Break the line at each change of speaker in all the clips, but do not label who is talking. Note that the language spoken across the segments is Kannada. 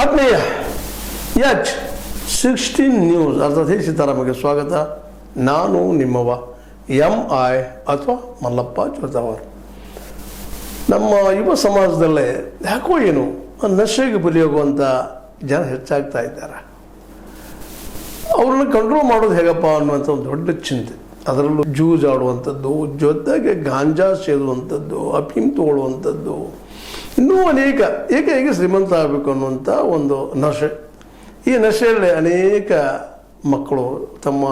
ಆತ್ಮೀಯ H16 ನ್ಯೂಸ್ ಅರ್ಥಾತ್ ಸೀತಾರಾಮಗೆ ಸ್ವಾಗತ. ನಾನು ನಿಮ್ಮವ MI ಅಥವಾ ಮಲ್ಲಪ್ಪ ಜೋತಾವರ್. ನಮ್ಮ ಯುವ ಸಮಾಜದಲ್ಲೇ ಯಾಕೋ ಏನು ನಶೆಗೆ ಬಲಿಯೋಗುವಂಥ ಜನ ಹೆಚ್ಚಾಗ್ತಾ ಇದ್ದಾರೆ. ಅವ್ರನ್ನ ಕಂಟ್ರೋಲ್ ಮಾಡೋದು ಹೇಗಪ್ಪ ಅನ್ನುವಂಥ ಒಂದು ದೊಡ್ಡ ಚಿಂತೆ. ಅದರಲ್ಲೂ ಜೂಜಾಡುವಂಥದ್ದು, ಜೊತೆಗೆ ಗಾಂಜಾ ಸೇದುವಂಥದ್ದು, ಅಫೀಮ್ ತಗೊಳ್ಳುವಂಥದ್ದು, ಇನ್ನೂ ಅನೇಕ ಏಕಾಏಕಿ ಶ್ರೀಮಂತ ಆಗಬೇಕು ಅನ್ನುವಂಥ ಒಂದು ನಶೆ. ಈ ನಶೆಯಲ್ಲಿ ಅನೇಕ ಮಕ್ಕಳು ತಮ್ಮ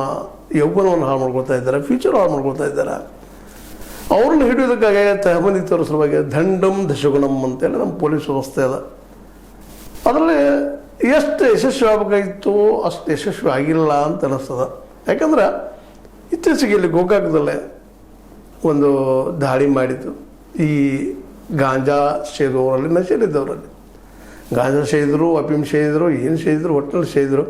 ಯೌವನವನ್ನು ಹಾಳು ಮಾಡ್ಕೊಳ್ತಾ ಇದ್ದಾರೆ, ಫ್ಯೂಚರ್ ಹಾಳು ಮಾಡ್ಕೊಳ್ತಾ ಇದ್ದಾರೆ. ಅವ್ರನ್ನ ಹಿಡಿಯೋದಕ್ಕಾಗಿ ತಹಬಂದಿ ತೋರಿಸುವಾಗ ದಂಡಂ ದಶಗುಣಂ ಅಂತೇಳಿ ನಮ್ಮ ಪೊಲೀಸ್ ವ್ಯವಸ್ಥೆ ಅದ. ಅದರಲ್ಲಿ ಎಷ್ಟು ಯಶಸ್ವಿ ಆಗಬೇಕಾಗಿತ್ತು ಅಷ್ಟು ಯಶಸ್ವಿ ಆಗಿಲ್ಲ ಅಂತ ಅನ್ನಿಸ್ತದೆ. ಯಾಕಂದ್ರೆ ಇತ್ತೀಚೆಗೆ ಇಲ್ಲಿ ಗೋಕಾಕದಲ್ಲೇ ಒಂದು ದಾಳಿ ಮಾಡಿದ್ದು ಈ ಗಾಂಜಾ ಸೇದುವವರಲ್ಲಿ, ನಶೆಯಲ್ಲಿದ್ದವರಲ್ಲಿ. ಗಾಂಜಾ ಸೇದಿದ್ರು, ಅಫೀಮ್ ಸೇದಿದ್ರು, ಏನು ಸೇದಿದ್ರು, ಒಟ್ಟಿನಲ್ಲಿ ಸೇದಿದ್ರು.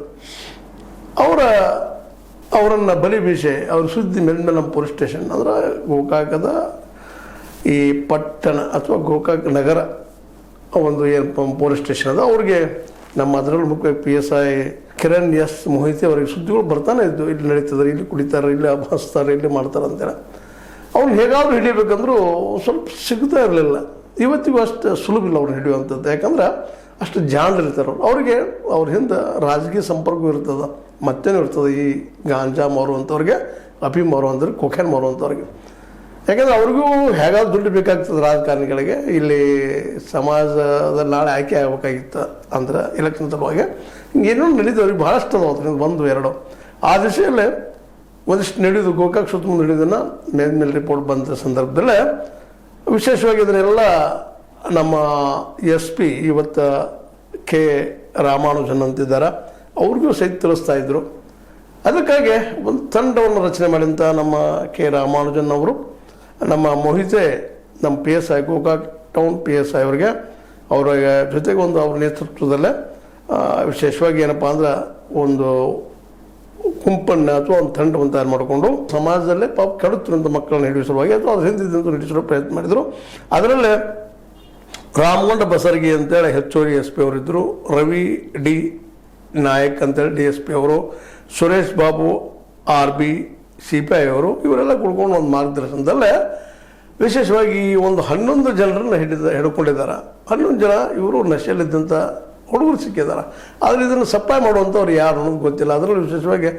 ಅವರನ್ನು ಬಲಿ ಬೀಸೆ ಅವ್ರ ಸುದ್ದಿ ಮೇಲೆ ನಮ್ಮ ಪೊಲೀಸ್ ಸ್ಟೇಷನ್ ಅಂದ್ರೆ ಗೋಕಾಕದ ಈ ಪಟ್ಟಣ ಅಥವಾ ಗೋಕಾಕ್ ನಗರ ಒಂದು ಏನು ಪೊಲೀಸ್ ಸ್ಟೇಷನ್ ಅದ, ಅವ್ರಿಗೆ ನಮ್ಮ ಅದರಲ್ಲಿ ಮುಖ್ಯವಾಗಿ PSI ಕಿರಣ್ ಎಸ್ ಮೊಹಿತೆ ಅವರಿಗೆ ಸುದ್ದಿಗಳು ಬರ್ತಾನೆ ಇದ್ದು, ಇಲ್ಲಿ ನಡೀತದೆ, ಇಲ್ಲಿ ಕುಡಿತಾರೆ, ಇಲ್ಲಿ ಹಸ್ತಾರೆ, ಇಲ್ಲಿ ಮಾಡ್ತಾರೆ ಅಂತೇಳಿ. ಅವ್ರು ಹೇಗಾದರೂ ಹಿಡಿಯಬೇಕಂದ್ರೂ ಸ್ವಲ್ಪ ಸಿಗ್ತಾ ಇರಲಿಲ್ಲ. ಇವತ್ತಿಗೂ ಅಷ್ಟು ಸುಲಭ ಇಲ್ಲ ಅವ್ರನ್ನ ಹಿಡಿಯುವಂಥದ್ದು. ಯಾಕಂದ್ರೆ ಅಷ್ಟು ಜಾಣರಿರ್ತಾರೆ ಅವ್ರಿಗೆ. ಅವ್ರ ಹಿಂದೆ ರಾಜಕೀಯ ಸಂಪರ್ಕ ಇರ್ತದೆ, ಮತ್ತೇನು ಇರ್ತದೆ. ಈ ಗಾಂಜಾ ಮಾರುವಂಥವ್ರಿಗೆ, ಅಫೀಮ್ ಮಾರುವಂಥವ್ರಿಗೆ, ಕೊಕೇನ್ ಮಾರುವಂಥವ್ರಿಗೆ. ಯಾಕಂದರೆ ಅವ್ರಿಗೂ ಹೇಗಾದ್ರೂ ದುಡ್ಡು ಬೇಕಾಗ್ತದೆ ರಾಜಕಾರಣಿಗಳಿಗೆ. ಇಲ್ಲಿ ಸಮಾಜದಲ್ಲಿ ನಾಳೆ ಆಯ್ಕೆ ಆಗಬೇಕಾಗಿತ್ತು ಅಂದ್ರೆ ಎಲೆಕ್ಷನ್ ಸಲುವಾಗಿ ಏನೋ ನಡೀತವ್ರಿಗೆ ಭಾಳಷ್ಟು ಅದಾವ. ಅದರಿಂದ ಒಂದು ಎರಡು ಆ ದಿಶೆಯಲ್ಲೇ ಒಂದಿಷ್ಟು ನಡೆಯೋದು ಗೋಕಾಕ್ ಸುತ್ತಮುತ್ತ ನಡೆಯೋದನ್ನು ಮೇಲೆ ರಿಪೋರ್ಟ್ ಬಂದ ಸಂದರ್ಭದಲ್ಲೇ ವಿಶೇಷವಾಗಿ ಇದನ್ನೆಲ್ಲ ನಮ್ಮ SP ಇವತ್ತು K ರಾಮಾನುಜನ್ ಅಂತಿದ್ದಾರೆ, ಅವ್ರಿಗೂ ಸಹಿತ ತಿಳಿಸ್ತಾ ಇದ್ದರು. ಅದಕ್ಕಾಗಿ ಒಂದು ತಂಡವನ್ನು ರಚನೆ ಮಾಡಿದಂಥ ನಮ್ಮ K ರಾಮಾನುಜನ್ ಅವರು, ನಮ್ಮ ಮೊಹಿತೆ, ನಮ್ಮ PSI ಗೋಕಾಕ್ ಟೌನ್ PSI ಅವರಿಗೆ, ಅವರ ಜೊತೆಗೆ ಒಂದು ಅವ್ರ ನೇತೃತ್ವದಲ್ಲೇ ವಿಶೇಷವಾಗಿ ಏನಪ್ಪ ಅಂದ್ರೆ ಒಂದು ಗುಂಪನ್ನು ಅಥವಾ ಒಂದು ತಂಡವನ್ನು ತಯಾರು ಮಾಡಿಕೊಂಡು ಸಮಾಜದಲ್ಲೇ ಪಾಪ ಕೆಡುತ್ತಿರುವಂಥ ಮಕ್ಕಳನ್ನ ಹಿಡಿಯುವ ಸಲುವಾಗಿ ಅಥವಾ ಅದ್ರ ಹಿಂದಿದ್ದಂತೂ ಹಿಡಿಸೋ ಪ್ರಯತ್ನ ಮಾಡಿದರು. ಅದರಲ್ಲೇ ರಾಮಗೊಂಡ ಬಸರ್ಗಿ ಅಂತೇಳಿ ಹೆಚ್ಚುವರಿ SP ಅವರಿದ್ದರು, ರವಿ D ನಾಯಕ್ ಅಂತೇಳಿ DSP ಅವರು, ಸುರೇಶ್ ಬಾಬು RB CPI ಅವರು, ಇವರೆಲ್ಲ ಕುಡ್ಕೊಂಡು ಒಂದು ಮಾರ್ಗದರ್ಶನದಲ್ಲೇ ವಿಶೇಷವಾಗಿ ಒಂದು 11 ಜನರನ್ನು ಹಿಡ್ಕೊಂಡಿದ್ದಾರೆ. 11 ಜನ ಇವರು ನಶೆಯಲ್ಲಿದ್ದಂಥ ಹುಡುಗರು ಸಿಕ್ಕಿದ್ದಾರೆ. ಆದರೆ ಇದನ್ನು ಸಪ್ಲೈ ಮಾಡುವಂಥವ್ರು ಯಾರು ಅನ್ನೋದು ಗೊತ್ತಿಲ್ಲ. ಅದರಲ್ಲಿ ವಿಶೇಷವಾಗಿ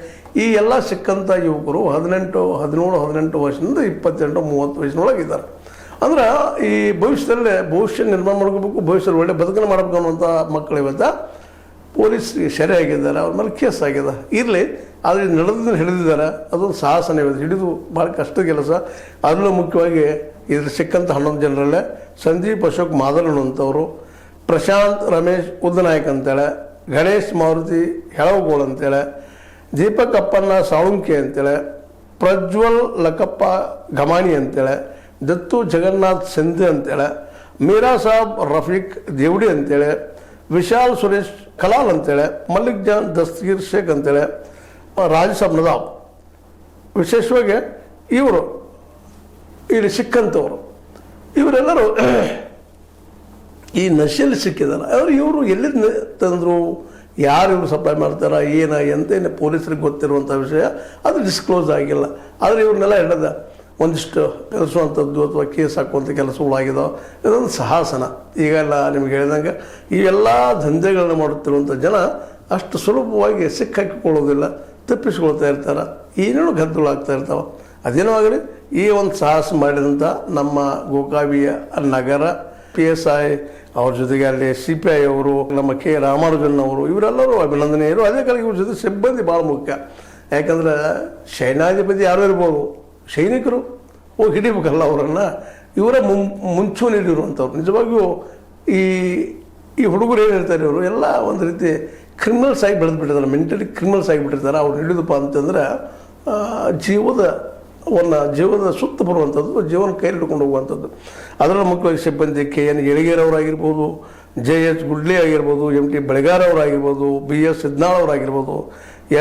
ಈ ಎಲ್ಲ ಸಿಕ್ಕಂಥ ಯುವಕರು 17, 18 ವರ್ಷದಿಂದ 28, 30 ವಯಸ್ಸಿನೊಳಗಿದ್ದಾರೆ. ಅಂದ್ರೆ ಈ ಭವಿಷ್ಯ ನಿರ್ಮಾಣ ಮಾಡ್ಕೋಬೇಕು, ಭವಿಷ್ಯದಲ್ಲಿ ಒಳ್ಳೆ ಬದುಕನ್ನು ಮಾಡಬೇಕು ಅನ್ನುವಂಥ ಮಕ್ಕಳು ಇವತ್ತು ಪೊಲೀಸ್ಗೆ ಸೆರೆ ಆಗಿದ್ದಾರೆ, ಅವ್ರ ಮೇಲೆ ಕೇಸ್ ಆಗಿದೆ. ಇರಲಿ, ಆದರೆ ನಡೆದನ್ನು ಹಿಡಿದಿದ್ದಾರೆ, ಅದೊಂದು ಸಾಹಸನೇ ಇದೆ. ಹಿಡಿದು ಭಾಳ ಕಷ್ಟದ ಕೆಲಸ. ಅದರಲ್ಲೂ ಮುಖ್ಯವಾಗಿ ಇದ್ರ ಸಿಕ್ಕಂಥ 11 ಜನರಲ್ಲೇ ಸಂದೀಪ್ ಅಶೋಕ್ ಮಾದರ್ ಅನ್ನುವಂಥವ್ರು, ಪ್ರಶಾಂತ್ ರಮೇಶ್ ಉದ್ದನಾಯಕ್ ಅಂತೇಳಿ, ಗಣೇಶ್ ಮಾರುತಿ ಹೆಳವಗೋಳ್ ಅಂತೇಳಿ, ದೀಪಕ್ ಅಪ್ಪಣ್ಣ ಸಾಳುಂಕೆ ಅಂತೇಳಿ, ಪ್ರಜ್ವಲ್ ಲಕಪ್ಪ ಗಮಾನಿ ಅಂತೇಳಿ, ದತ್ತು ಜಗನ್ನಾಥ್ ಸಿಂಧೆ ಅಂತೇಳಿ, ಮೀರಾ ಸಾಬ್ ರಫೀಕ್ ದೇವಡಿ ಅಂತೇಳಿ, ವಿಶಾಲ್ ಸುರೇಶ್ ಕಲಾಲ್ ಅಂತೇಳಿ, ಮಲ್ಲಿಕ್ ಜಾನ್ ದಸ್ತಗೀರ್ ಶೇಖ್ ಅಂತೇಳಿ, ರಾಜಸಾಬ್ ನದಾಬ್. ವಿಶೇಷವಾಗಿ ಇವರು ಇಲ್ಲಿ ಸಿಕ್ಕಂಥವ್ರು ಇವರೆಲ್ಲರೂ ಈ ನಶೆಯಲ್ಲಿ ಸಿಕ್ಕಿದ್ದಾರೆ. ಇವರು ಎಲ್ಲಿಂದ ತಂದರು, ಯಾರು ಇವರು ಸಪ್ಲೈ ಮಾಡ್ತಾರೆ, ಎಂತ ಪೊಲೀಸರಿಗೆ ಗೊತ್ತಿರುವಂಥ ವಿಷಯ ಅದು ಡಿಸ್ಕ್ಲೋಸ್ ಆಗಿಲ್ಲ. ಆದರೆ ಇವ್ರನ್ನೆಲ್ಲ ಹಿಡಿದ ಒಂದಿಷ್ಟು ಕಲಿಸುವಂಥದ್ದು ಅಥವಾ ಕೇಸ್ ಹಾಕುವಂಥ ಕೆಲಸಗಳಾಗಿದಾವೆ. ಇದೊಂದು ಸಾಹಸನ. ಈಗೆಲ್ಲ ನಿಮ್ಗೆ ಹೇಳಿದಂಗೆ ಇವೆಲ್ಲ ದಂಧೆಗಳನ್ನ ಮಾಡುತ್ತಿರುವಂಥ ಜನ ಅಷ್ಟು ಸುಲಭವಾಗಿ ಸಿಕ್ಕಾಕಿಕೊಳ್ಳೋದಿಲ್ಲ, ತಪ್ಪಿಸ್ಕೊಳ್ತಾ ಇರ್ತಾರೆ, ಏನೇನೋ ಗದ್ದಲಾಗ್ತಾ ಇರ್ತಾವೆ. ಅದೇನೋ ಆಗಲಿ, ಈ ಒಂದು ಸಾಹಸ ಮಾಡಿದಂಥ ನಮ್ಮ ಗೋಕಾವಿಯ ನಗರ PSI ಅವ್ರ ಜೊತೆಗೆ ಅಲ್ಲಿ CPI ಅವರು, ನಮ್ಮ K ರಾಮಾನುಜನ್ ಅವರು, ಇವರೆಲ್ಲರೂ ಅಭಿನಂದನೆಯರು. ಅದೇ ಕಾಲಕ್ಕೆ ಇವ್ರ ಜೊತೆ ಸಿಬ್ಬಂದಿ ಭಾಳ ಮುಖ್ಯ. ಯಾಕಂದ್ರೆ ಸೈನ್ಯಾಧಿಪತಿ ಯಾರು ಇರ್ಬೋದು, ಸೈನಿಕರು ಹೋಗಿ ಹಿಡಿಬೇಕಲ್ಲ ಅವರನ್ನು. ಇವರೇ ಮುಂಚೂಣಿ ಇರುವಂಥವ್ರು. ನಿಜವಾಗಿಯೂ ಈ ಹುಡುಗರು ಏನಿರ್ತಾರೆ, ಇವರು ಎಲ್ಲ ಒಂದು ರೀತಿ ಕ್ರಿಮಿನಲ್ಸ್ ಆಗಿ ಬೆಳೆದ್ಬಿಟ್ಟಿರ್ತಾರೆ, ಮೆಂಟಲಿ ಕ್ರಿಮಿನಲ್ಸ್ ಆಗಿಬಿಟ್ಟಿರ್ತಾರೆ. ಅವ್ರು ಹಿಡಿದಪ್ಪ ಅಂತಂದ್ರೆ ಜೀವದ ಸುತ್ತ ಬರುವಂಥದ್ದು, ಜೀವನ ಕೈ ಹಿಡ್ಕೊಂಡು ಹೋಗುವಂಥದ್ದು. ಅದರಲ್ಲಿ ಮುಖ್ಯವಾಗಿ ಸಿಬ್ಬಂದಿ KN ಯಳಗೇರ್ ಅವರಾಗಿರ್ಬೋದು, JH ಗುಡ್ಲಿ ಆಗಿರ್ಬೋದು, MT ಬೆಳಗಾರ್ ಅವರಾಗಿರ್ಬೋದು, BS ಸಿದ್ನಾಳ್ ಅವರಾಗಿರ್ಬೋದು,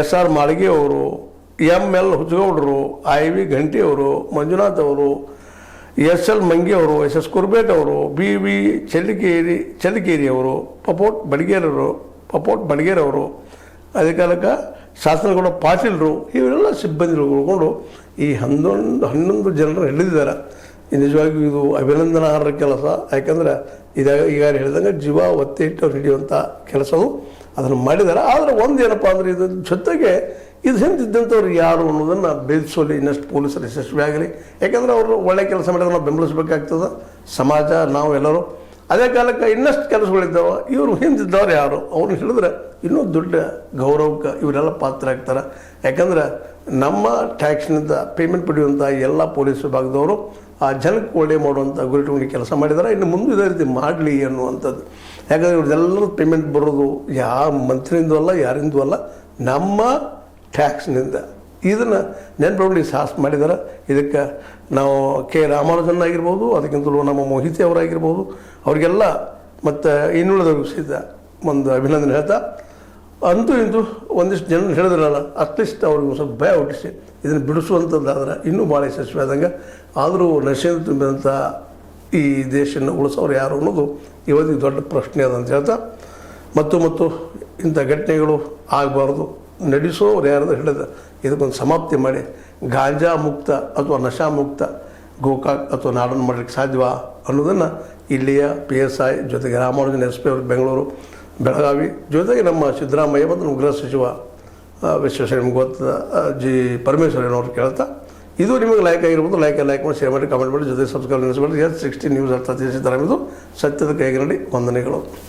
SR ಮಾಳಿಗೆ ಅವರು, ML ಹುಜಗೌಡರು, IV ಘಂಟಿ ಅವರು, ಮಂಜುನಾಥ್ ಅವರು, SL ಮಂಗಿ ಅವರು, SS ಕುರ್ಬೇಟ್ ಅವರು, BV ಚಳ್ಳಿಕೇರಿ ಅವರು, ಪಪೋಟ್ ಬಡಿಗೇರವರು, ಪಪೋಟ್ ಬಡಗೇರ್ ಅವರು, ಅದೇ ಕಾಲಕ್ಕೆ ಶಾಸನಗೌಡ ಪಾಟೀಲರು, ಇವರೆಲ್ಲ ಸಿಬ್ಬಂದಿಗಳು ಉಳ್ಕೊಂಡು ಈ 11 ಜನರನ್ನು ಹಿಡಿದಿದ್ದಾರೆ. ನಿಜವಾಗಿಯೂ ಇದು ಅಭಿನಂದನಾರ್ಹ ಕೆಲಸ. ಯಾಕಂದ್ರೆ ಈಗ ಹೇಳಿದಂಗೆ ಜೀವ ಒತ್ತೆ ಇಟ್ಟು ಅವ್ರು ಹಿಡಿಯುವಂಥ ಕೆಲಸವು ಅದನ್ನು ಮಾಡಿದ್ದಾರೆ. ಆದರೆ ಒಂದೇನಪ್ಪ ಅಂದರೆ ಇದ್ರ ಜೊತೆಗೆ ಇದು ಹಿಂದಿದ್ದಂಥವ್ರು ಯಾರು ಅನ್ನೋದನ್ನು ಭೇದಿಸೋಲಿ ಇನ್ನಷ್ಟು ಪೊಲೀಸರು ಯಶಸ್ವಿ ಆಗಲಿ. ಯಾಕಂದರೆ ಅವರು ಒಳ್ಳೆ ಕೆಲಸ ಮಾಡಿದ್ರೆ ನಾವು ಬೆಂಬಲಿಸಬೇಕಾಗ್ತದೆ, ಸಮಾಜ, ನಾವು ಎಲ್ಲರೂ. ಅದೇ ಕಾಲಕ್ಕೆ ಇನ್ನಷ್ಟು ಕೆಲಸಗಳಿದ್ದಾವೆ, ಇವರು ಹಿಂದಿದ್ದವ್ರು ಯಾರು ಅವ್ರನ್ನ ಹಿಡಿದ್ರೆ ಇನ್ನೂ ದೊಡ್ಡ ಗೌರವಕ್ಕೆ ಇವರೆಲ್ಲ ಪಾತ್ರ ಆಗ್ತಾರೆ. ಯಾಕಂದ್ರೆ ನಮ್ಮ ಟ್ಯಾಕ್ಸ್ನಿಂದ ಪೇಮೆಂಟ್ ಪಡೆಯುವಂಥ ಎಲ್ಲ ಪೊಲೀಸ್ ವಿಭಾಗದವರು ಆ ಜನಕ್ಕೆ ಒಳ್ಳೆ ಮಾಡುವಂಥ ಗುರಿಟುಂಗಿ ಕೆಲಸ ಮಾಡಿದ್ದಾರೆ. ಇನ್ನು ಮುಂದೆ ಇದೇ ರೀತಿ ಮಾಡಲಿ ಅನ್ನುವಂಥದ್ದು. ಯಾಕಂದರೆ ಇವ್ರದ್ದೆಲ್ಲರೂ ಪೇಮೆಂಟ್ ಬರೋದು ಯಾವ ಮಂತ್ರಿಯಿಂದೂ ಅಲ್ಲ, ಯಾರಿಂದೂ ಅಲ್ಲ, ನಮ್ಮ ಟ್ಯಾಕ್ಸ್ನಿಂದ. ಇದನ್ನು ನೆನಪಿಟ್ಕೊಂಡು ಸಾಹಸ ಮಾಡಿದ್ದಾರೆ. ಇದಕ್ಕೆ ನಾವು ಕೆ ರಾಮಾನುಜನ್ ಆಗಿರ್ಬೋದು, ಅದಕ್ಕಿಂತಲೂ ನಮ್ಮ ಮೋಹಿತಿ ಅವರಾಗಿರ್ಬೋದು, ಅವರಿಗೆಲ್ಲ ಮತ್ತು ಇನ್ನುಳಿದವ್ರಿಗೂ ಸಹಿತ ಒಂದು ಅಭಿನಂದನೆ ಹೇಳ್ತಾ, ಅಂತೂ ಇಂತೂ ಒಂದಿಷ್ಟು ಜನ ಹೇಳಿದ್ರಲ್ಲ, ಅಟ್ಲೀಸ್ಟ್ ಅವ್ರಿಗೆ ಸ್ವಲ್ಪ ಭಯ ಹುಟ್ಟಿಸಿ ಇದನ್ನು ಬಿಡಿಸುವಂಥದ್ದಾದ್ರೆ ಇನ್ನೂ ಭಾಳ ಯಶಸ್ವಿ ಆದಂಗೆ. ಆದರೂ ನಶೆಯಿಂದ ತುಂಬಿದಂಥ ಈ ದೇಶನ ಉಳಿಸೋರು ಯಾರು ಅನ್ನೋದು ಇವತ್ತಿಗೆ ದೊಡ್ಡ ಪ್ರಶ್ನೆ ಅದಂತ ಹೇಳ್ತಾ, ಮತ್ತು ಇಂಥ ಘಟನೆಗಳು ಆಗಬಾರ್ದು, ನಡೆಸೋರು ಯಾರಾದ್ರೂ ಹಿಡಿದ ಇದಕ್ಕೊಂದು ಸಮಾಪ್ತಿ ಮಾಡಿ ಗಾಂಜಾ ಮುಕ್ತ ಅಥವಾ ನಶಾ ಮುಕ್ತ ಗೋಕಾಕ್ ಅಥವಾ ನಾಡನ್ನು ಮಾಡಲಿಕ್ಕೆ ಸಾಧ್ಯವಾ ಅನ್ನೋದನ್ನು ಇಲ್ಲಿಯ PSI ಜೊತೆಗೆ ರಾಮಾನುಜನ್ SP ಅವರು ಬೆಂಗಳೂರು, ಬೆಳಗಾವಿ, ಜೊತೆಗೆ ನಮ್ಮ ಸಿದ್ದರಾಮಯ್ಯ ಮತ್ತು ನಮ್ಮ ಗೃಹ ಸಚಿವ ವಿಶ್ವೇಶ್ವರ ಗೊತ್ತ ಜಿ ಪರಮೇಶ್ವರನವ್ರು ಕೇಳ್ತಾ, ಇದು ನಿಮಗೆ ಲೈಕ್ ಆಗಿರ್ಬೋದು, ಲೈಕ್ ಮಾಡಿ, ಶೇರ್ ಮಾಡಿ, ಕಾಮೆಂಟ್ ಮಾಡಿ, ಜೊತೆ ಸಬ್ಸ್ಕ್ರೈಬ್ ನೆನೆಸ್ಬಿಟ್ಟು S60 ನ್ಯೂಸ್ ಅರ್ಥ ತಿಳಿಸಿದ್ದಾರೆ. ಇದು ಸತ್ಯದ ಕೈಗನ್ನಡಿ. ವಂದನೆಗಳು.